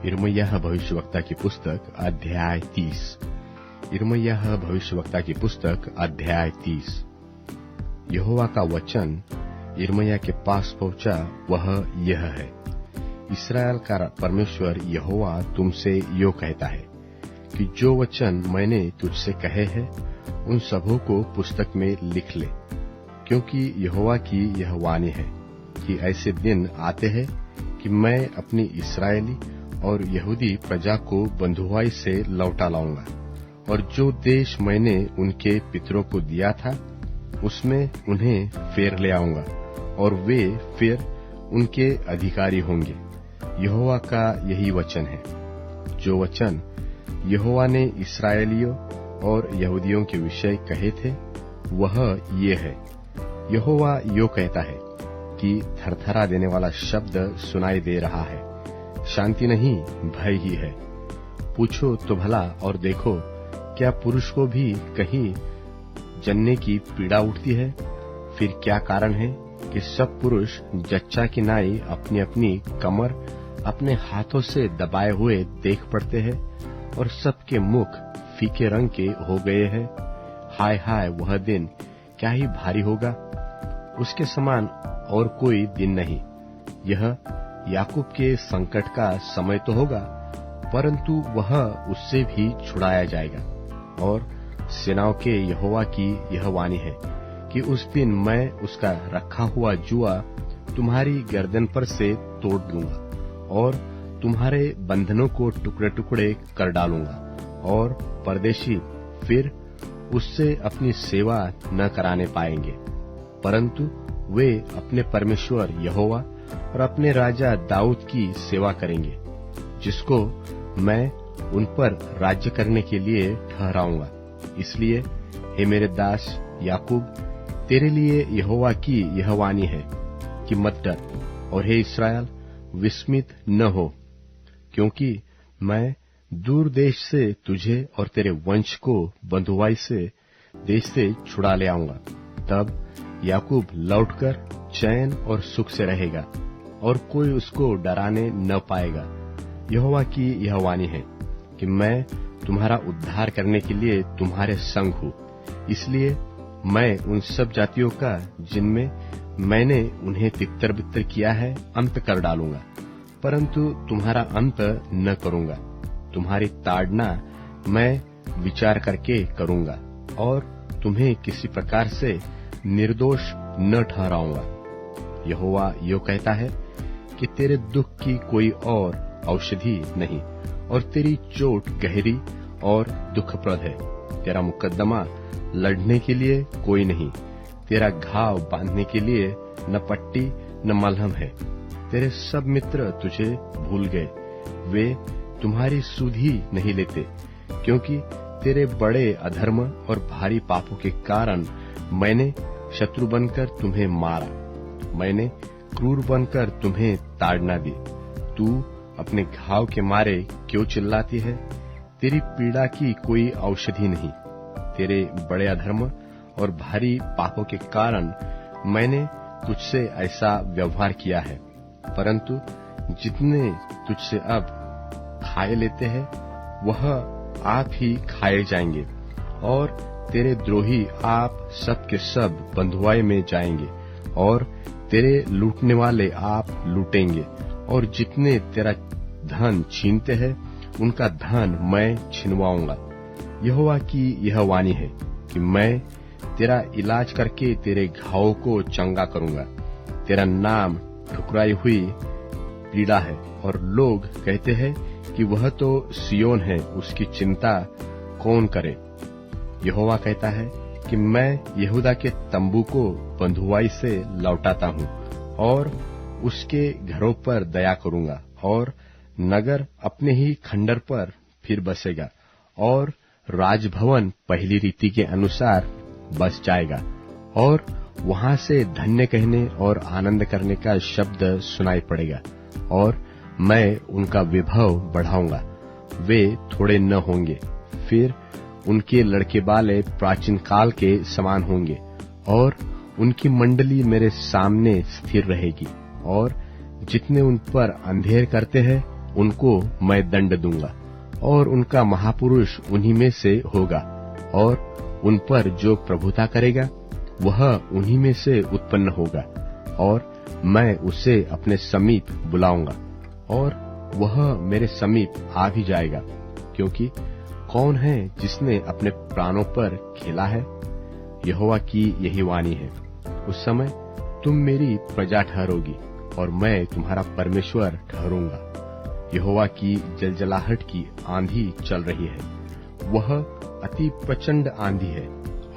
यिर्मयाह भविष्यवक्ता की पुस्तक अध्याय 30। यिर्मयाह भविष्यवक्ता की पुस्तक अध्याय 30। यहोवा का वचन यिर्मयाह के पास पहुंचा, वह यह है। इस्राएल का परमेश्वर यहोवा तुमसे यो कहता है कि जो वचन मैंने तुझसे कहे हैं उन सबों को पुस्तक में लिख ले, क्योंकि यहोवा की यह वाणी है कि ऐसे दिन आते हैं कि मैं अपनी इस्राएली और यहूदी प्रजा को बंधुआई से लौटा लाऊंगा, और जो देश मैंने उनके पितरों को दिया था उसमें उन्हें फेर ले आऊंगा, और वे फिर उनके अधिकारी होंगे। यहोवा का यही वचन है। जो वचन यहोवा ने इस्राएलियों और यहूदियों के विषय कहे थे वह ये है। यहोवा यो कहता है कि थरथरा देने वाला शब्द सुनाई दे रहा है, शांति नहीं भय ही है। पूछो तो भला और देखो, क्या पुरुष को भी कहीं जनने की पीड़ा उठती है? फिर क्या कारण है कि सब पुरुष जच्चा की नाई अपनी अपनी कमर अपने हाथों से दबाए हुए देख पड़ते हैं, और सबके मुख फीके रंग के हो गए हैं? हाय हाय, वह दिन क्या ही भारी होगा, उसके समान और कोई दिन नहीं। यह याकूब के संकट का समय तो होगा, परंतु वह उससे भी छुड़ाया जाएगा। और सेनाओं के यहोवा की यह वाणी है कि उस दिन मैं उसका रखा हुआ जुआ तुम्हारी गर्दन पर से तोड़ दूंगा, और तुम्हारे बंधनों को टुकड़े टुकड़े कर डालूंगा, और परदेशी फिर उससे अपनी सेवा न कराने पाएंगे, परंतु वे अपने परमेश्वर यहोवा और अपने राजा दाऊद की सेवा करेंगे, जिसको मैं उन पर राज्य करने के लिए ठहराऊंगा। इसलिए हे मेरे दास याकूब, तेरे लिए यहोवा की यह वाणी है कि मत डर, और हे इस्राएल, विस्मित न हो, क्योंकि मैं दूर देश से तुझे और तेरे वंश को बंधुआई से देश से छुड़ा ले आऊंगा। तब याकूब लौटकर चैन और सुख से रहेगा, और कोई उसको डराने न पाएगा। यहोवा की यह वाणी है कि मैं तुम्हारा उद्धार करने के लिए तुम्हारे संग हूँ। इसलिए मैं उन सब जातियों का जिनमें मैंने उन्हें तितर बितर किया है अंत कर डालूंगा, परंतु तुम्हारा अंत न करूंगा। तुम्हारी ताड़ना मैं विचार करके करूंगा, और तुम्हें किसी प्रकार से निर्दोष न ठहराऊंगा। यहोवा यो कहता है कि तेरे दुख की कोई और औषधि नहीं, और तेरी चोट गहरी और दुखप्रद है। तेरा मुकद्दमा लड़ने के लिए कोई नहीं, तेरा घाव बांधने के लिए न पट्टी न मलहम है। तेरे सब मित्र तुझे भूल गए, वे तुम्हारी सुध ही नहीं लेते, क्योंकि तेरे बड़े अधर्म और भारी पापों के कारण मैंने शत्रु बनकर तुम्हें मारा, मैंने क्रूर बनकर तुम्हें ताड़ना दी। तू अपने घाव के मारे क्यों चिल्लाती है? तेरी पीड़ा की कोई औषधि नहीं। तेरे बड़े अधर्म और भारी पापों के कारण मैंने तुझसे ऐसा व्यवहार किया है, परंतु जितने तुझसे अब खाए लेते हैं वह आप ही खाए जाएंगे, और तेरे द्रोही आप सब के सब बंधुआई में जाएंगे, और तेरे लूटने वाले आप लूटेंगे, और जितने तेरा धन छीनते हैं उनका धन मैं छिनवाऊंगा। यहोवा की यह वाणी है कि मैं तेरा इलाज करके तेरे घावों को चंगा करूंगा। तेरा नाम ठुकराई हुई पीड़ा है, और लोग कहते हैं कि वह तो सियोन है, उसकी चिंता कौन करे। यहोवा कहता है कि मैं यहूदा के तंबू को बंधुआई से लौटाता हूँ, और उसके घरों पर दया करूंगा, और नगर अपने ही खंडर पर फिर बसेगा, और राजभवन पहली रीति के अनुसार बस जाएगा, और वहां से धन्य कहने और आनंद करने का शब्द सुनाई पड़ेगा, और मैं उनका विभव बढ़ाऊंगा। वे थोड़े न होंगे, फिर उनके लड़के बाले प्राचीन काल के समान होंगे, और उनकी मंडली मेरे सामने स्थिर रहेगी, और जितने उन पर अंधेर करते हैं उनको मैं दंड दूंगा, और उनका महापुरुष उन्हीं में से होगा, और उन पर जो प्रभुता करेगा वह उन्हीं में से उत्पन्न होगा, और मैं उसे अपने समीप बुलाऊंगा, और वह मेरे समीप आ भी जाएगा। क्योंकि कौन है जिसने अपने प्राणों पर खेला है? यहोवा की यही वाणी है। उस समय तुम मेरी प्रजा ठहरोगी, और मैं तुम्हारा परमेश्वर ठहरूंगा। यहोवा की जलजलाहट की आंधी चल रही है, वह अति प्रचंड आंधी है,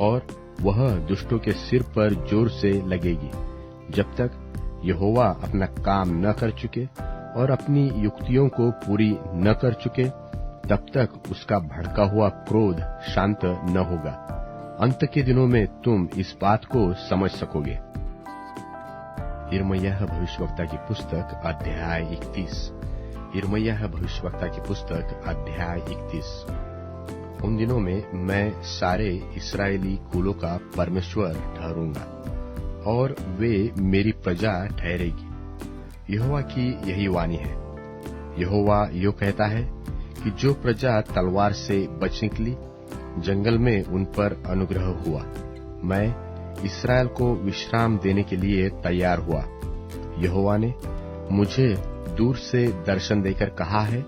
और वह दुष्टों के सिर पर जोर से लगेगी। जब तक यहोवा अपना काम न कर चुके और अपनी युक्तियों को पूरी न कर चुके, तब तक उसका भड़का हुआ क्रोध शांत न होगा। अंत के दिनों में तुम इस बात को समझ सकोगे। यिर्मयाह भविष्यवक्ता की पुस्तक अध्याय 31। यिर्मयाह भविष्यवक्ता की पुस्तक अध्याय 31। उन दिनों में मैं सारे इस्राएली कुलों का परमेश्वर ठहरूंगा, और वे मेरी प्रजा ठहरेगी। यहोवा की यही वाणी है। यहोवा यो कहता है कि जो प्रजा तलवार से बच निकली, जंगल में उन पर अनुग्रह हुआ। मैं इस्राएल को विश्राम देने के लिए तैयार हुआ। यहोवा ने मुझे दूर से दर्शन देकर कहा है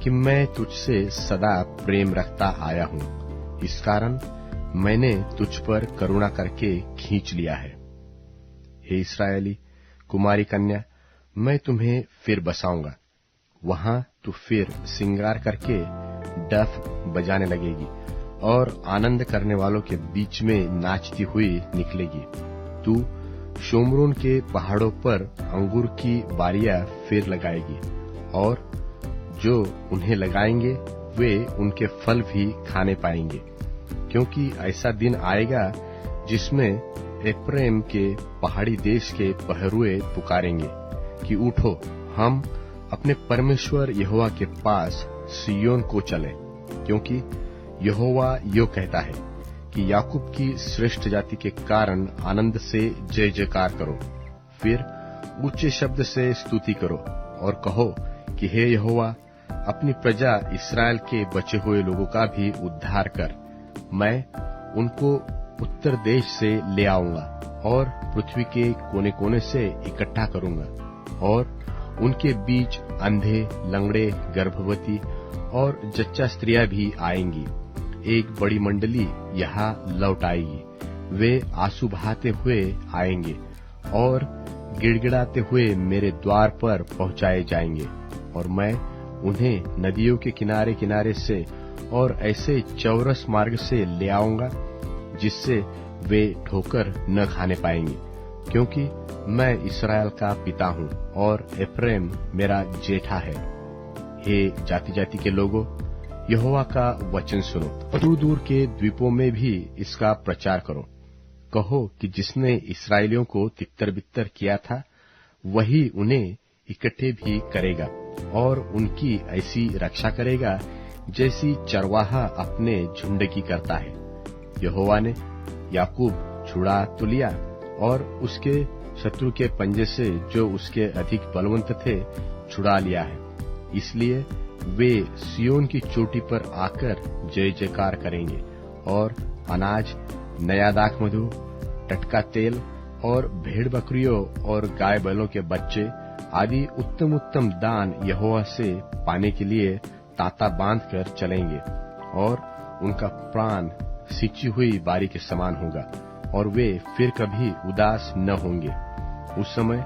कि मैं तुझसे सदा प्रेम रखता आया हूँ, इस कारण मैंने तुझ पर करुणा करके खींच लिया है। हे इस्राएली कुमारी कन्या, मैं तुम्हें फिर बसाऊंगा। वहां तू फिर सिंगार करके डफ बजाने लगेगी, और आनंद करने वालों के बीच में नाचती हुई निकलेगी। तू शोमरोन के पहाड़ों पर अंगूर की बारियां फिर लगाएगी, और जो उन्हें लगाएंगे वे उनके फल भी खाने पाएंगे। क्योंकि ऐसा दिन आएगा जिसमें एप्रैम के पहाड़ी देश के पहरुए पुकारेंगे कि उठो, हम अपने परमेश्वर यहोवा के पास सिय्योन को चलें। क्योंकि यहोवा यो कहता है कि याकूब की श्रेष्ठ जाति के कारण आनंद से जय जयकार करो, फिर ऊंचे शब्द से स्तुति करो, और कहो कि हे यहोवा, अपनी प्रजा इस्राएल के बचे हुए लोगों का भी उद्धार कर। मैं उनको उत्तर देश से ले आऊंगा, और पृथ्वी के कोने कोने से इकट्ठा करूंगा, और उनके बीच अंधे, लंगड़े, गर्भवती और जच्चा स्त्रियां भी आएंगी। एक बड़ी मंडली यहाँ लौट आएगी। वे आंसू बहाते हुए आएंगे, और गिड़गिड़ाते हुए मेरे द्वार पर पहुंचाए जाएंगे, और मैं उन्हें नदियों के किनारे किनारे से और ऐसे चौरस मार्ग से ले आऊंगा जिससे वे ठोकर न खाने पाएंगे। क्योंकि मैं इस्राएल का पिता हूँ, और एप्रैम मेरा जेठा है। हे जाति जाति के लोगों, यहोवा का वचन सुनो, दूर दूर के द्वीपों में भी इसका प्रचार करो। कहो कि जिसने इस्राएलियों को तितर बितर किया था, वही उन्हें इकट्ठे भी करेगा, और उनकी ऐसी रक्षा करेगा जैसी चरवाहा अपने झुंड की करता है। यहोवा ने याकूब छुड़ा तो लिया, और उसके शत्रु के पंजे से जो उसके अधिक बलवंत थे छुड़ा लिया है। इसलिए वे सियोन की चोटी पर आकर जय जयकार करेंगे, और अनाज, नया दाख मधु, टटका तेल और भेड़ बकरियों और गाय बैलों के बच्चे आदि उत्तम उत्तम दान यहोवा से पाने के लिए तांता बांधकर चलेंगे, और उनका प्राण सिंची हुई बारी के समान होगा, और वे फिर कभी उदास न होंगे। उस समय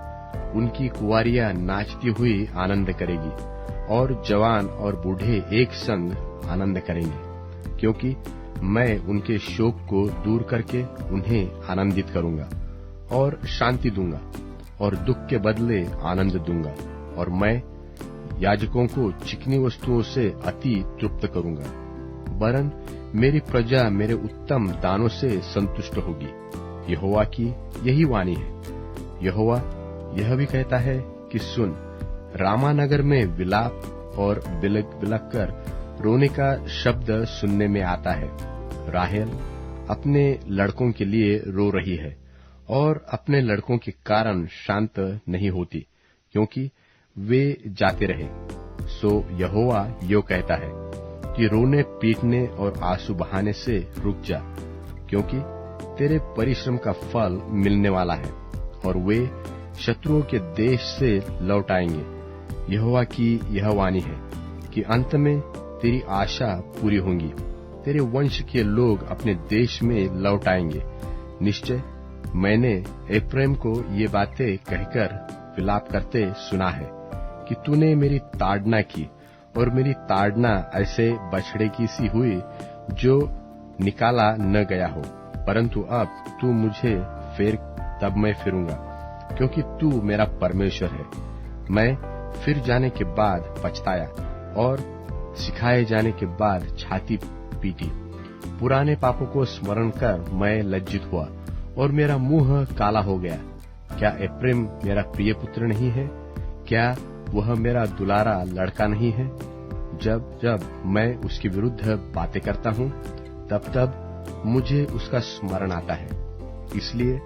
उनकी कुंवारियां नाचती हुई आनंद करेगी, और जवान और बूढ़े एक संग आनंद करेंगे। क्योंकि मैं उनके शोक को दूर करके उन्हें आनंदित करूंगा, और शांति दूंगा, और दुख के बदले आनंद दूंगा, और मैं याजकों को चिकनी वस्तुओं से अति तृप्त करूंगा। वरन मेरी प्रजा मेरे उत्तम दानों से संतुष्ट होगी। यहोवा की यही वाणी है। यहोवा यह भी कहता है कि सुन, रामा नगर में विलाप और बिलक बिलक कर रोने का शब्द सुनने में आता है। राहेल अपने लड़कों के लिए रो रही है, और अपने लड़कों के कारण शांत नहीं होती, क्योंकि वे जाते रहे। सो यहोवा यो कहता है कि रोने पीटने और आंसू बहाने से रुक जा, क्योंकि तेरे परिश्रम का फल मिलने वाला है और वे शत्रुओं के देश से लौट आएंगे। यहोवा की यह वाणी है कि अंत में तेरी आशा पूरी होंगी, तेरे वंश के लोग अपने देश में लौट आएंगे। निश्चय मैंने एप्रैम को ये बातें कहकर विलाप करते सुना है कि तूने मेरी ताड़ना की, और मेरी ताड़ना ऐसे बछड़े की सी हुई जो निकाला न गया हो, परंतु अब तू मुझे फेर, तब मैं फिरूंगा, क्योंकि तू मेरा परमेश्वर है। मैं फिर जाने के बाद पछताया और सिखाए जाने के बाद छाती पीटी। पुराने पापों को स्मरण कर मैं लज्जित हुआ और मेरा मुंह काला हो गया। क्या एप्रैम मेरा प्रिय पुत्र नहीं है? क्या वह मेरा दुलारा लड़का नहीं है? जब जब मैं उसके विरुद्ध बातें करता हूँ, तब तब मुझे उसका स्मरण आता है। इसलिए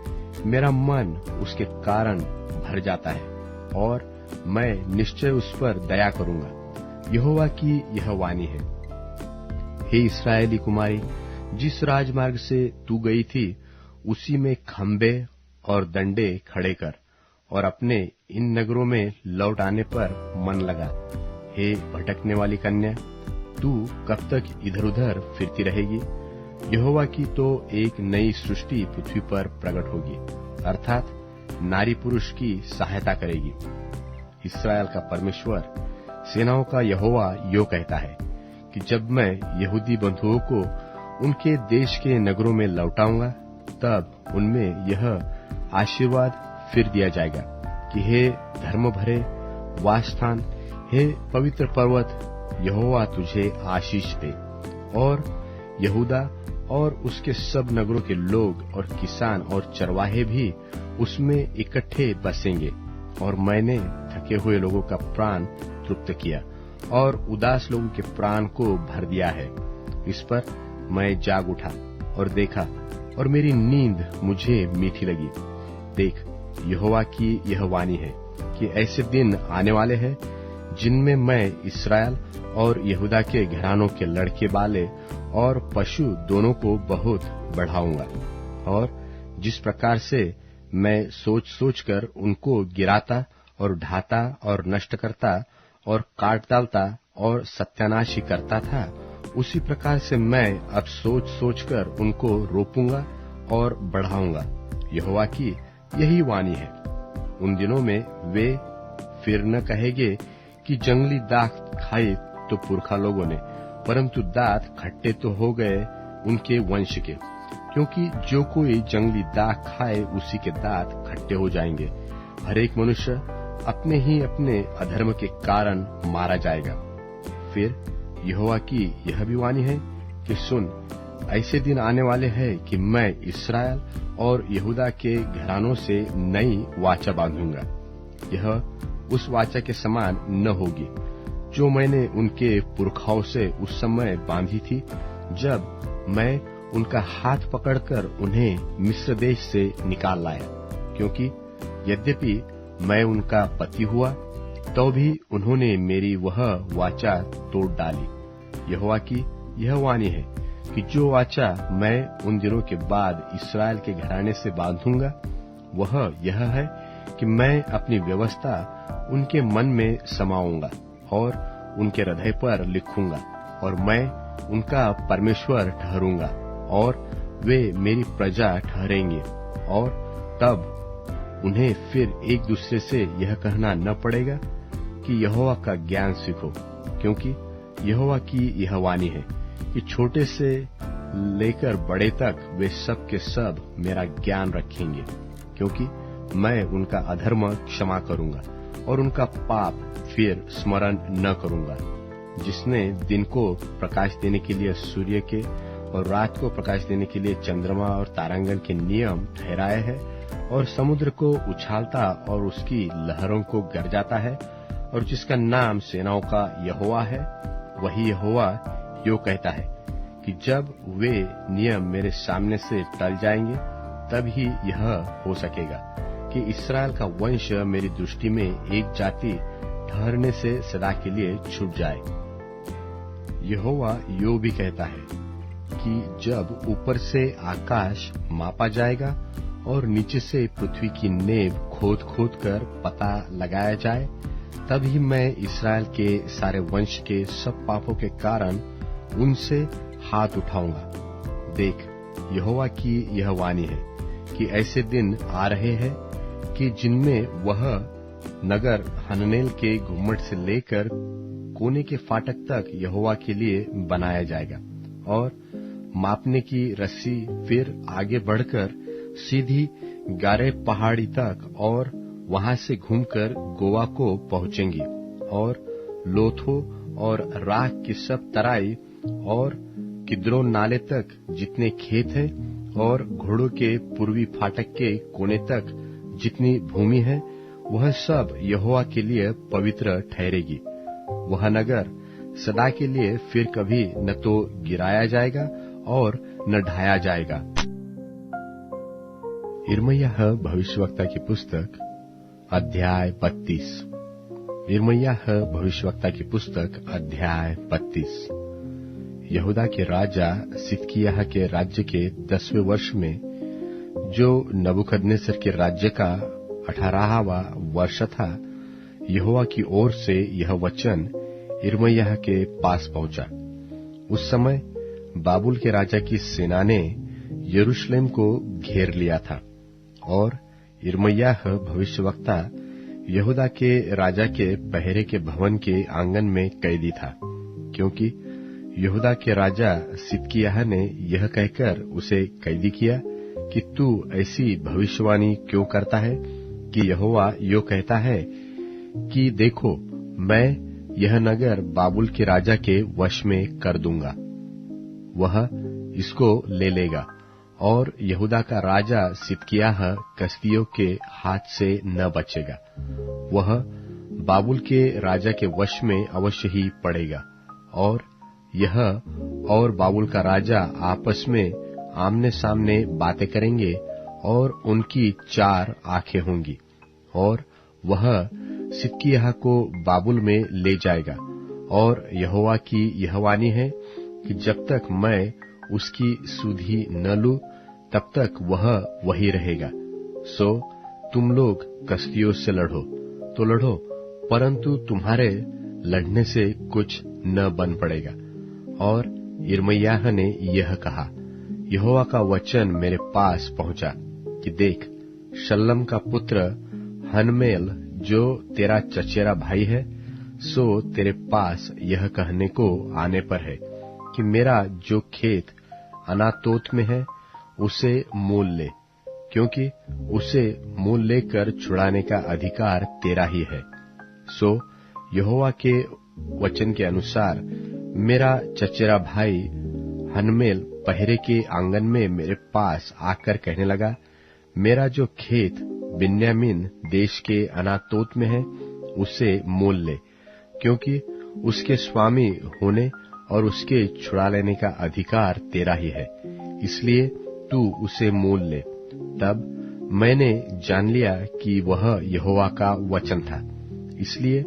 मेरा मन उसके कारण भर जाता है और मैं निश्चय उस पर दया करूंगा। यहोवा की यह वाणी है। हे इस्राएली कुमारी, जिस राजमार्ग से तू गई थी उसी में खंबे और डंडे खड़े कर और अपने इन नगरों में लौट आने पर मन लगा। हे भटकने वाली कन्या, तू कब तक इधर उधर फिरती रहेगी? यहोवा की तो एक नई सृष्टि पृथ्वी पर प्रकट होगी, अर्थात नारी पुरुष की सहायता करेगी। इस्राएल का परमेश्वर, सेनाओं का यहोवा यो कहता है कि जब मैं यहूदी बंधुओं को उनके देश के नगरों में लौटाऊंगा, तब उनमें यह आशीर्वाद फिर दिया जाएगा कि हे धर्म भरे वासस्थान, हे पवित्र पर्वत, यहोवा तुझे आशीष दे। और यहूदा और उसके सब नगरों के लोग और किसान और चरवाहे भी उसमें इकट्ठे बसेंगे। और मैंने थके हुए लोगों का प्राण तृप्त किया और उदास लोगों के प्राण को भर दिया है। इस पर मैं जाग उठा और देखा, और मेरी नींद मुझे मीठी लगी। देख, यहोवा की यह वाणी है कि ऐसे दिन आने वाले हैं जिनमें मैं इस्राएल और यहूदा के घरानों के लड़के बाले और पशु दोनों को बहुत बढ़ाऊंगा। और जिस प्रकार से मैं सोच सोच कर उनको गिराता और ढाता और नष्ट करता और काट डालता और सत्यानाशी करता था, उसी प्रकार से मैं अब सोच सोच कर उनको रोपूंगा और बढ़ाऊंगा। यहोवा की यही वाणी है। उन दिनों में वे फिर न कहेंगे कि जंगली दाख खाए तो पुरखा लोगों ने, परंतु दांत खट्टे तो हो गए उनके वंश के, क्योंकि जो कोई जंगली दाख खाए उसी के दांत खट्टे हो जाएंगे। हर एक मनुष्य अपने ही अपने अधर्म के कारण मारा जाएगा। फिर यहोवा की यह भी वाणी है कि सुन, ऐसे दिन आने वाले हैं कि मैं इस्राएल और यहूदा के घरानों से नई वाचा बांधूंगा। यह उस वाचा के समान न होगी जो मैंने उनके पुरखाओं से उस समय बांधी थी, जब मैं उनका हाथ पकड़कर उन्हें मिस्र देश से निकाल लाया। क्योंकि यद्यपि मैं उनका पति हुआ, तो भी उन्होंने मेरी वह वाचा तोड़ डाली। यहोवा की यह वाणी है कि जो वाचा मैं उन दिनों के बाद इस्राएल के घराने से बांधूंगा, वह यह है कि मैं अपनी व्यवस्था उनके मन में समाऊंगा और उनके हृदय पर लिखूंगा, और मैं उनका परमेश्वर ठहरूंगा और वे मेरी प्रजा ठहरेंगे। और तब उन्हें फिर एक दूसरे से यह कहना न पड़ेगा कि यहोवा का ज्ञान सीखो, क्योंकि यहोवा की यह वाणी है कि छोटे से लेकर बड़े तक वे सब के सब मेरा ज्ञान रखेंगे, क्योंकि मैं उनका अधर्म क्षमा करूंगा और उनका पाप फिर स्मरण न करूंगा। जिसने दिन को प्रकाश देने के लिए सूर्य के और रात को प्रकाश देने के लिए चंद्रमा और तारांगण के नियम ठहराए हैं, और समुद्र को उछालता और उसकी लहरों को गरजाता है, और जिसका नाम सेनाओं का यहोवा है, वही यहोवा यो कहता है कि जब वे नियम मेरे सामने से टल जाएंगे, तब ही यह हो सकेगा कि इस्राएल का वंश मेरी दृष्टि में एक जाति ठहरने से सदा के लिए छूट जाए। यहोवा यो भी कहता है कि जब ऊपर से आकाश मापा जाएगा और नीचे से पृथ्वी की नींव खोद खोद कर पता लगाया जाए, तभी मैं इस्राएल के सारे वंश के सब पापों के कारण उनसे हाथ उठाऊंगा। देख, यहोवा की यह वाणी है कि ऐसे दिन आ रहे हैं कि जिनमें वह नगर हननेल के घुम्मट से लेकर कोने के फाटक तक यहोवा के लिए बनाया जाएगा, और मापने की रस्सी फिर आगे बढ़कर सीधी गारे पहाड़ी तक और वहां से घूमकर गोवा को पहुंचेंगी, और लोथो और राख की सब तराई और किद्रोन नाले तक जितने खेत हैं और घोड़ों के पूर्वी फाटक के कोने तक जितनी भूमि है, वह सब यहोवा के लिए पवित्र ठहरेगी। वह नगर सदा के लिए फिर कभी न तो गिराया जाएगा और न ढाया जाएगा। यिर्मयाह भविष्यवक्ता की पुस्तक अध्याय 32। यिर्मयाह भविष्यवक्ता की पुस्तक अध्याय 32। यहूदा के राजा सिदकिय्याह के राज्य के 10वें वर्ष में, जो नबूकदनेस्सर के राज्य का 18वां वर्ष था, यहोवा की ओर से यह वचन यिर्मयाह के पास पहुंचा। उस समय बाबुल के राजा की सेना ने यरूशलेम को घेर लिया था, और यिर्मयाह भविष्यवक्ता यहूदा के राजा के पहरे के भवन के आंगन में कैदी था, क्योंकि यहूदा के राजा सिदकिय्याह ने यह कहकर उसे कैदी किया कि तू ऐसी भविष्यवाणी क्यों करता है कि यहोवा यो कहता है कि देखो, मैं यह नगर बाबुल के राजा के वश में कर दूंगा, वह इसको ले लेगा, और यहूदा का राजा सिदकिय्याह कसदियों के हाथ से न बचेगा। वह बाबुल के राजा के वश में अवश्य ही पड़ेगा, और यह और बाबुल का राजा आपस में आमने सामने बातें करेंगे, और उनकी 4 आंखें होंगी, और वह सिदकिय्याह को बाबुल में ले जाएगा। और यहोवा की यह वाणी है कि जब तक मैं उसकी सुधि न लूं, तब तक वह वही रहेगा। सो तुम लोग कसदियों से लड़ो तो लड़ो, परंतु तुम्हारे लड़ने से कुछ न बन पड़ेगा। और यिर्मयाह ने यह कहा, यहोवा का वचन मेरे पास पहुंचा कि देख, शल्लम का पुत्र हनमेल, जो तेरा चचेरा भाई है, सो तेरे पास यह कहने को आने पर है कि मेरा जो खेत अनातोत में है उसे मोल ले, क्योंकि उसे मोल लेकर छुड़ाने का अधिकार तेरा ही है। सो यहोवा के वचन के अनुसार मेरा चचेरा भाई हनमेल पहरे के आंगन में मेरे पास आकर कहने लगा, मेरा जो खेत बिन्यामीन देश के अनातोत में है उसे मोल ले, क्योंकि उसके स्वामी होने और उसके छुड़ा लेने का अधिकार तेरा ही है, इसलिए तू उसे मोल ले। तब मैंने जान लिया कि वह यहोवा का वचन था, इसलिए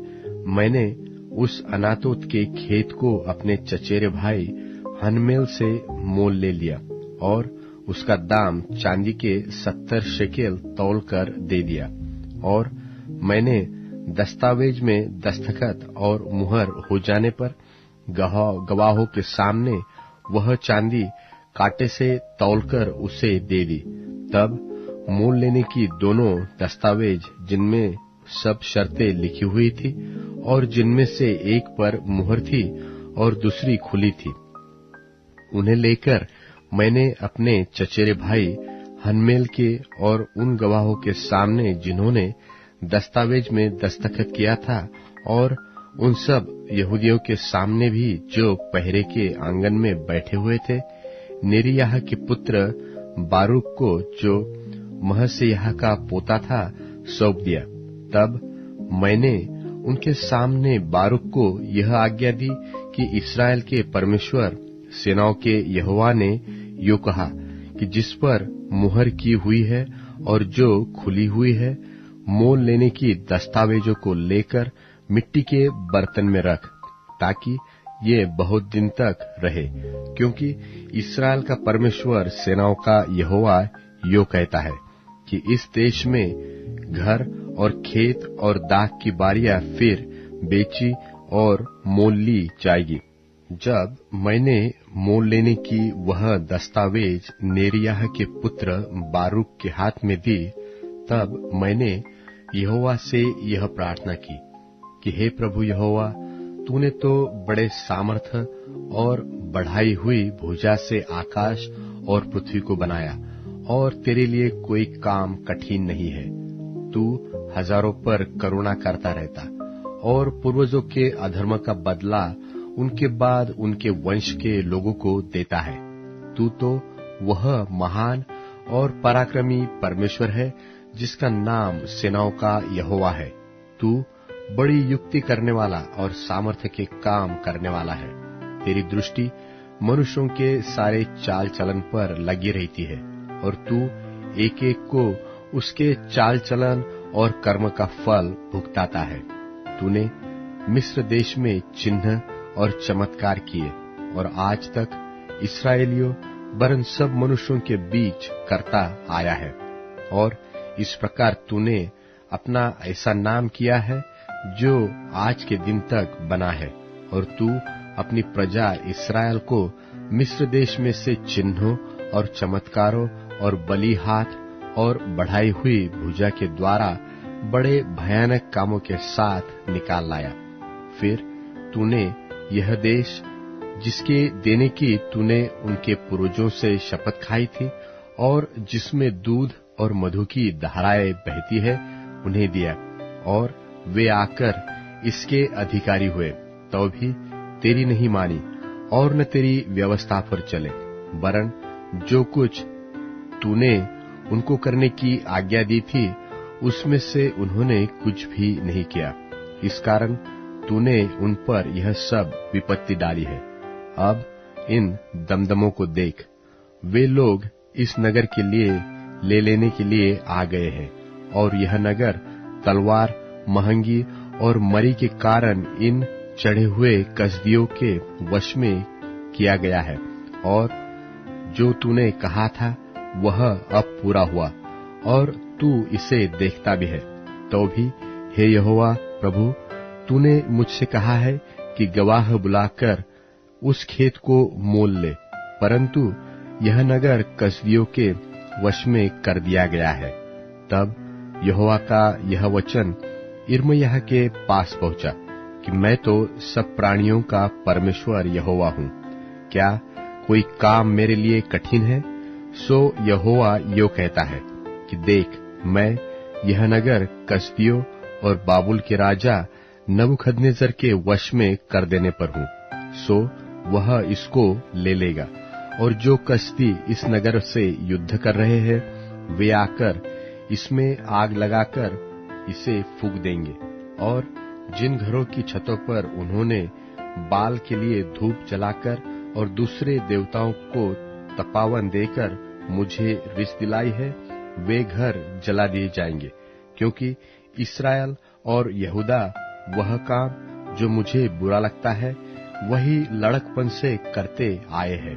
मैंने उस अनातोत के खेत को अपने चचेरे भाई हनमेल से मोल ले लिया, और उसका दाम चांदी के 70 शेकेल तौल कर दे दिया। और मैंने दस्तावेज में दस्तखत और मुहर हो जाने पर गवाहों के सामने वह चांदी कांटे से तौलकर उसे दे दी। तब मोल लेने की दोनों दस्तावेज, जिनमें सब शर्तें लिखी हुई थी और जिनमें से एक पर मुहर थी और दूसरी खुली थी, उन्हें लेकर मैंने अपने चचेरे भाई हनमेल के और उन गवाहों के सामने जिन्होंने दस्तावेज में दस्तखत किया था, और उन सब यहूदियों के सामने भी जो पहरे के आंगन में बैठे हुए थे, नेरिय्याह के पुत्र बारूक को, जो महसेयाह का पोता था, सौंप दिया। तब मैंने उनके सामने बारूक को यह आज्ञा दी कि इस्राएल के परमेश्वर सेनाओं के यहोवा ने यो कहा कि जिस पर मुहर की हुई है और जो खुली हुई है, मोल लेने की दस्तावेजों को लेकर मिट्टी के बर्तन में रख, ताकि ये बहुत दिन तक रहे, क्योंकि इस्राएल का परमेश्वर सेनाओं का यहोवा यो कहता है कि इस देश में घर और खेत और दाख की बारियां फिर बेची और मोल ली जाएगी। जब मैंने मोल लेने की वह दस्तावेज नेरिय्याह के पुत्र बारूक के हाथ में दी, तब मैंने यहोवा से यह प्रार्थना की कि हे प्रभु यहोवा, तूने तो बड़े सामर्थ और बढ़ाई हुई भुजा से आकाश और पृथ्वी को बनाया, और तेरे लिए कोई काम कठिन नहीं है। तू हजारों पर करुणा करता रहता और पूर्वजों के अधर्म का बदला उनके बाद उनके वंश के लोगों को देता है। तू तो वह महान और पराक्रमी परमेश्वर है जिसका नाम सेनाओं का यहोवा है। तू बड़ी युक्ति करने वाला और सामर्थ्य के काम करने वाला है। तेरी दृष्टि मनुष्यों के सारे चाल चलन पर लगी रहती है, और तू एक एक को उसके चाल चलन और कर्म का फल भुगताता है। तूने मिस्र देश में चिन्ह और चमत्कार किए, और आज तक इस्राएलियों वरन सब मनुष्यों के बीच करता आया है। और इस प्रकार तूने अपना ऐसा नाम किया है जो आज के दिन तक बना है, और तू अपनी प्रजा इस्राएल को मिस्र देश में से चिन्हों और चमत्कारों और बलि हाथ और बढ़ाई हुई भुजा के द्वारा बड़े भयानक कामों के साथ निकाल लाया। फिर तूने यह देश जिसके देने की तूने उनके पूर्वजों से शपथ खाई थी और जिसमें दूध और मधु की धाराएं बहती है, उन्हें दिया, और वे आकर इसके अधिकारी हुए, तो भी तेरी नहीं मानी और न तेरी व्यवस्था पर चले, वरन जो कुछ तूने उनको करने की आज्ञा दी थी उसमें से उन्होंने कुछ भी नहीं किया। इस कारण तूने उन पर यह सब विपत्ति डाली है। अब इन दमदमों को देख, वे लोग इस नगर के लिए ले लेने के लिए आ गए हैं, और यह नगर तलवार, महंगी और मरी के कारण इन चढ़े हुए कसदियों के वश में किया गया है, और जो तूने कहा था वह अब पूरा हुआ, और तू इसे देखता भी है। तो भी हे यहोवा प्रभु, तूने मुझसे कहा है कि गवाह बुलाकर उस खेत को मोल ले, परंतु यह नगर कसदियों के वश में कर दिया गया है। तब यहोवा का यह वचन यिर्मयाह के पास पहुंचा कि मैं तो सब प्राणियों का परमेश्वर यहोवा हूँ। क्या कोई काम मेरे लिए कठिन है? सो यहोवा यो कहता है कि देख, मैं यह नगर कसदियों और बाबुल के राजा नबूकदनेस्सर के वश में कर देने पर हूँ। सो वह इसको ले लेगा, और जो कसदी इस नगर से युद्ध कर रहे हैं, वे आकर इसमें आग लगाकर इसे फूंक देंगे, और जिन घरों की छतों पर उन्होंने बाल के लिए धूप जलाकर और दूसरे देवताओं को तपावन देकर मुझे रिस दिलाई है, वे घर जला दिए जाएंगे, क्योंकि इस्राएल और यहूदा वह काम जो मुझे बुरा लगता है वही लड़कपन से करते आए हैं,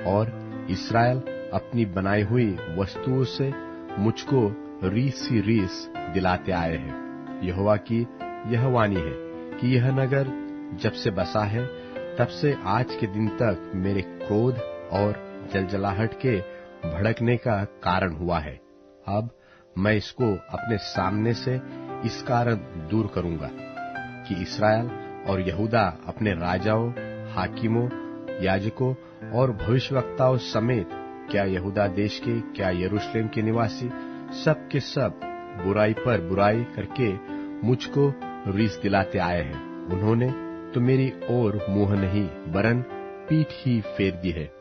और इस्राएल अपनी बनाई हुई वस्तुओं से मुझको रीस ही रीस दिलाते आए हैं। यहोवा की यह वाणी है कि यह नगर जब से बसा है तब से आज के दिन तक मेरे क्रोध और जलजलाहट के भड़कने का कारण हुआ है। अब मैं इसको अपने सामने से इस कारण दूर करूंगा कि इस्राएल और यहूदा अपने राजाओं, हाकिमों, याजकों और भविष्यवक्ताओं समेत, क्या यहूदा देश के, क्या यरूशलेम के निवासी, सब के सब बुराई पर बुराई करके मुझको रीस दिलाते आए हैं। उन्होंने तो मेरी ओर मुंह नहीं वरन पीठ ही फेर दी है।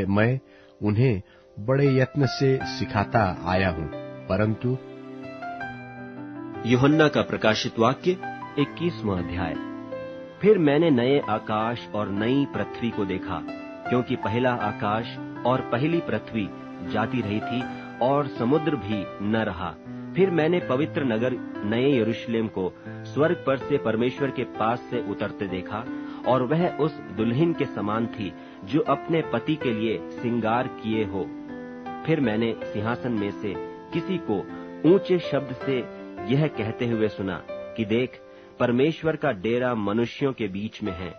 मैं उन्हें बड़े यत्न से सिखाता आया हूँ, परंतु यूहन्ना का प्रकाशित वाक्य 21वां अध्याय। फिर मैंने नए आकाश और नई पृथ्वी को देखा, क्योंकि पहला आकाश और पहली पृथ्वी जाती रही थी और समुद्र भी न रहा। फिर मैंने पवित्र नगर नए यरूशलेम को स्वर्ग पर से परमेश्वर के पास से उतरते देखा, और वह उस दुल्हन के समान थी जो अपने पति के लिए श्रृंगार किए हो। फिर मैंने सिंहासन में से किसी को ऊंचे शब्द से यह कहते हुए सुना कि देख, परमेश्वर का डेरा मनुष्यों के बीच में है।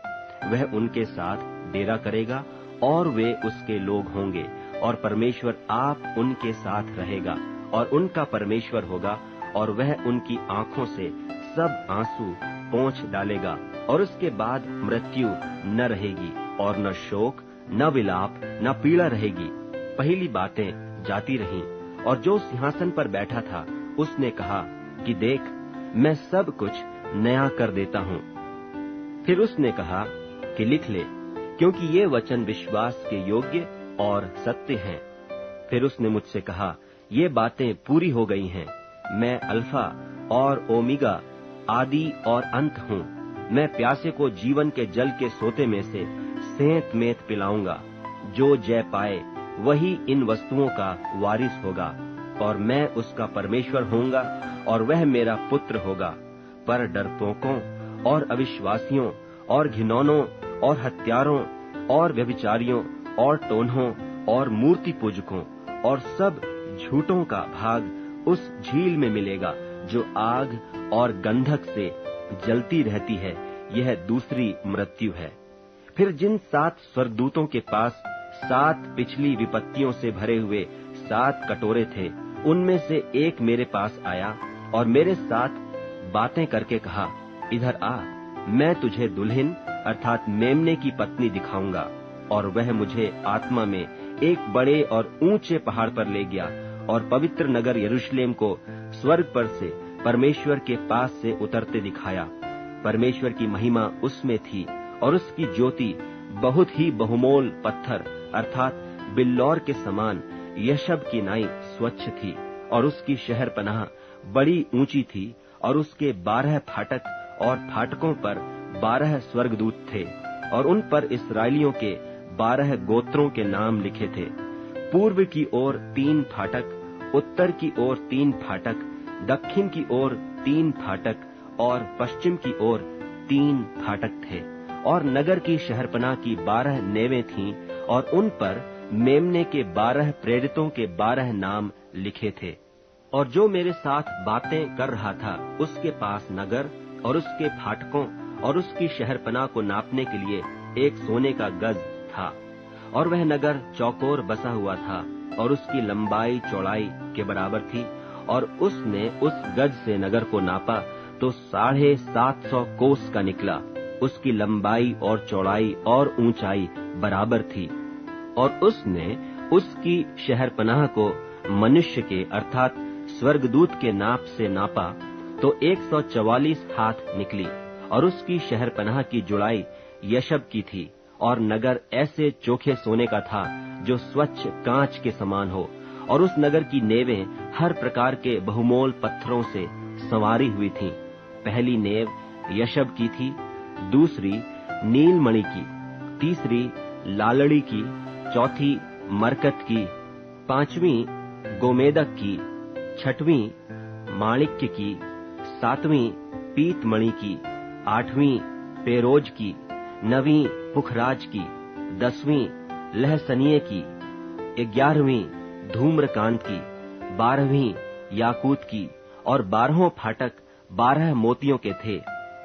वह उनके साथ डेरा करेगा और वे उसके लोग होंगे, और परमेश्वर आप उनके साथ रहेगा और उनका परमेश्वर होगा, और वह उनकी आंखों से सब आंसू पोंछ डालेगा, और उसके बाद मृत्यु न रहेगी, और न शोक, न विलाप, न पीड़ा रहेगी। पहली बातें जाती रहीं। और जो सिंहासन पर बैठा था उसने कहा कि देख, मैं सब कुछ नया कर देता हूँ। फिर उसने कहा कि लिख ले, क्योंकि ये वचन विश्वास के योग्य और सत्य हैं। फिर उसने मुझसे कहा, ये बातें पूरी हो गई हैं। मैं अल्फा और ओमेगा, आदि और अंत हूँ। मैं प्यासे को जीवन के जल के सोते में से सेंत मेंत पिलाऊंगा। जो जय पाए वही इन वस्तुओं का वारिस होगा, और मैं उसका परमेश्वर होऊंगा और वह मेरा पुत्र होगा। पर डरपोकों और अविश्वासियों और घिनौनों और हत्यारों और व्यभिचारियों और टोन्हों और मूर्ति पूजकों और सब झूठों का भाग उस झील में मिलेगा जो आग और गंधक से जलती रहती है। यह दूसरी मृत्यु है। फिर जिन 7 स्वर्गदूतों के पास 7 पिछली विपत्तियों से भरे हुए 7 कटोरे थे, उनमें से एक मेरे पास आया और मेरे साथ बातें करके कहा, इधर आ, मैं तुझे दुल्हन अर्थात मेमने की पत्नी दिखाऊंगा। और वह मुझे आत्मा में एक बड़े और ऊंचे पहाड़ पर ले गया, और पवित्र नगर यरूशलेम को स्वर्ग पर से परमेश्वर के पास से उतरते दिखाया। परमेश्वर की महिमा उसमें थी, और उसकी ज्योति बहुत ही बहुमोल पत्थर अर्थात बिल्लौर के समान यशब की नाई स्वच्छ थी, और उसकी शहरपनाह बड़ी ऊंची थी, और उसके 12 फाटक, और फाटकों पर 12 स्वर्गदूत थे, और उन पर इस्राएलियों के 12 गोत्रों के नाम लिखे थे। पूर्व की ओर 3 फाटक, उत्तर की ओर 3 फाटक, दक्षिण की ओर 3 फाटक, और पश्चिम की ओर 3 फाटक थे। और नगर की शहरपनाह की 12 नेवें थीं, और उन पर मेमने के 12 प्रेरितों के 12 नाम लिखे थे। और जो मेरे साथ बातें कर रहा था, उसके पास नगर और उसके फाटकों और उसकी शहरपनाह को नापने के लिए एक सोने का गज था, और वह नगर चौकोर बसा हुआ था, और उसकी लंबाई चौड़ाई के बराबर थी। और उसने उस गज से नगर को नापा तो 750 कोस का निकला। उसकी लंबाई और चौड़ाई और ऊंचाई बराबर थी। और उसने उसकी शहरपनाह को मनुष्य के अर्थात स्वर्गदूत के नाप से नापा तो 144 हाथ निकली। और उसकी शहरपनाह की जुड़ाई यशब की थी, और नगर ऐसे चोखे सोने का था जो स्वच्छ कांच के समान हो। और उस नगर की नेवें हर प्रकार के बहुमोल पत्थरों से संवारी हुई थीं। पहली नेव यशब की थी, दूसरी नीलमणि की, तीसरी लालड़ी की, चौथी मरकत की, 5वीं गोमेदक की, 6वीं माणिक्य की, 7वीं पीतमणि की, 8वीं पेरोज की, 9वीं पुखराज की, 10वीं लहसनिये की, 11वीं धूम्रकांत की, 12वीं याकूत की। और 12 फाटक 12 मोतियों के थे।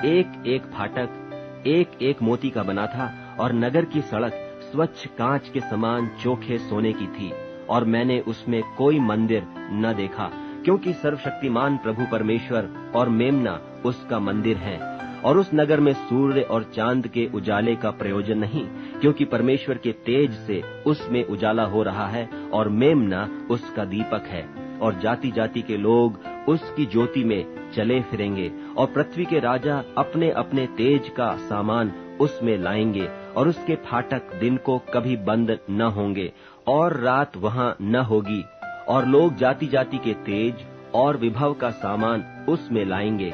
एक एक फाटक एक एक मोती का बना था, और नगर की सड़क स्वच्छ कांच के समान चोखे सोने की थी। और मैंने उसमें कोई मंदिर न देखा, क्योंकि सर्वशक्तिमान प्रभु परमेश्वर और मेमना उसका मंदिर है। और उस नगर में सूर्य और चांद के उजाले का प्रयोजन नहीं, क्योंकि परमेश्वर के तेज से उसमें उजाला हो रहा है, और मेमना उसका दीपक है। और जाति जाति के लोग उसकी ज्योति में चले फिरेंगे, और पृथ्वी के राजा अपने अपने तेज का सामान उसमें लाएंगे। और उसके फाटक दिन को कभी बंद न होंगे, और रात वहां न होगी। और लोग जाति जाति के तेज और विभव का सामान उसमें लाएंगे।